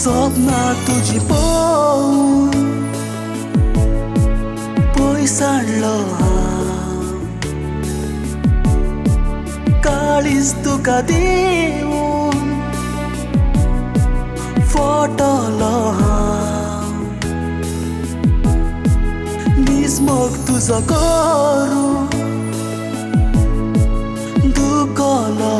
स्वप्न तुझी पोवून पयसाडलो काळीज तुका दिवून फटलो निजमोग तुजो करून दुखलो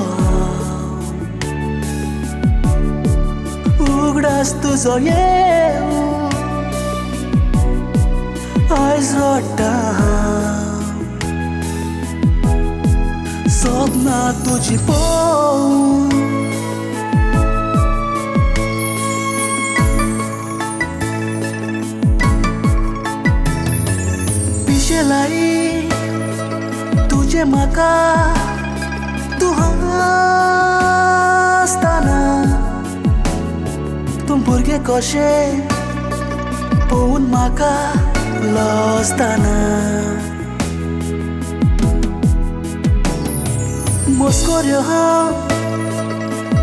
उगडास तुजो येवून आयज रडटा स्वप्न तुझी पोवून पिशेलाई तुझे म्हाका तूं हांसतना तूं भुरगें कशें पळोवन म्हाका लजतना मस्कऱ्यो हांव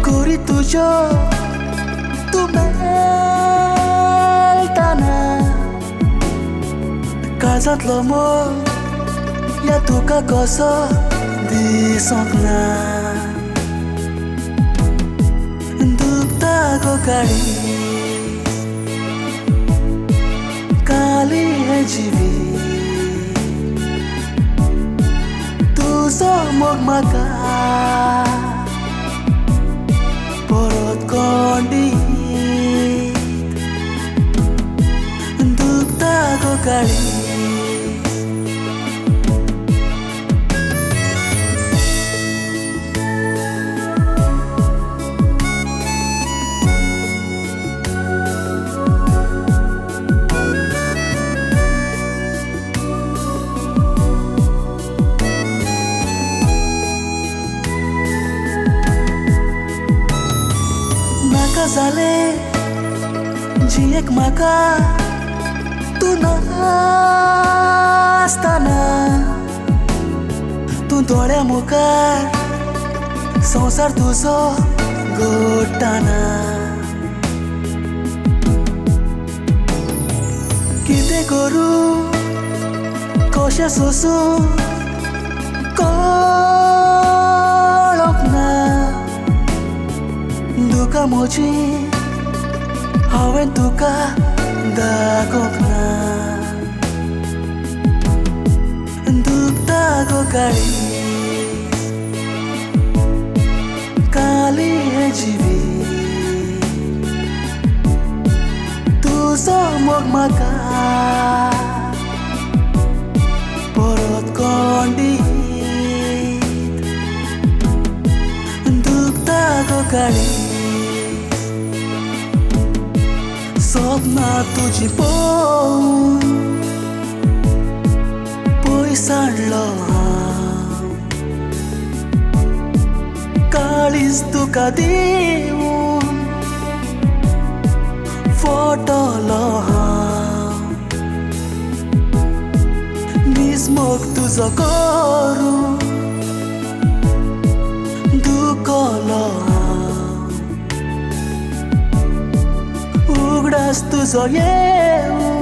करी तुज्यो तूं मेळटाना काळजांतलो मोग ह्या तुका कसो दिसोंक ना दुखता गो काळीज काली हे जिवीत तुजो मोग म्हाका परत कोण दीत दुखता गो काळीज जाले जियेक म्हाका तूं नासतना तूं दोळ्या मुखार संवसार तुजो घडटाना कितें करूं कशें सोंसूं कळोंक ना दुका म्हजी हांवें तुका दाखोवंक ना दुखता गो काळीज काली हे जिवीत तुजो मोग म्हाका परत कोण दीत दुखता गो काळीज स्वप्न तुझी पोवून पयसाडलो काळीज तुका दिवून फटलो निजमोग तुजो करून दुखलो उगडास तुजो येवून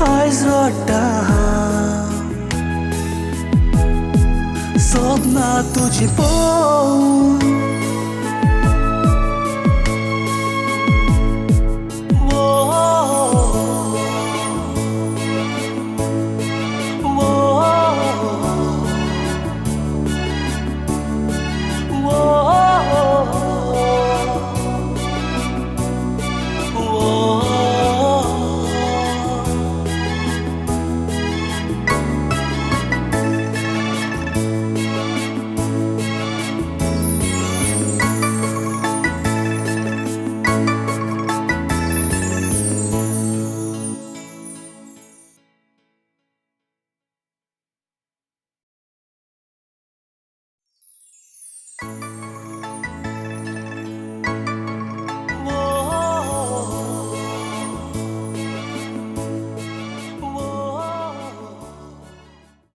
आयज रडटा स्वप्न तुझी पोवून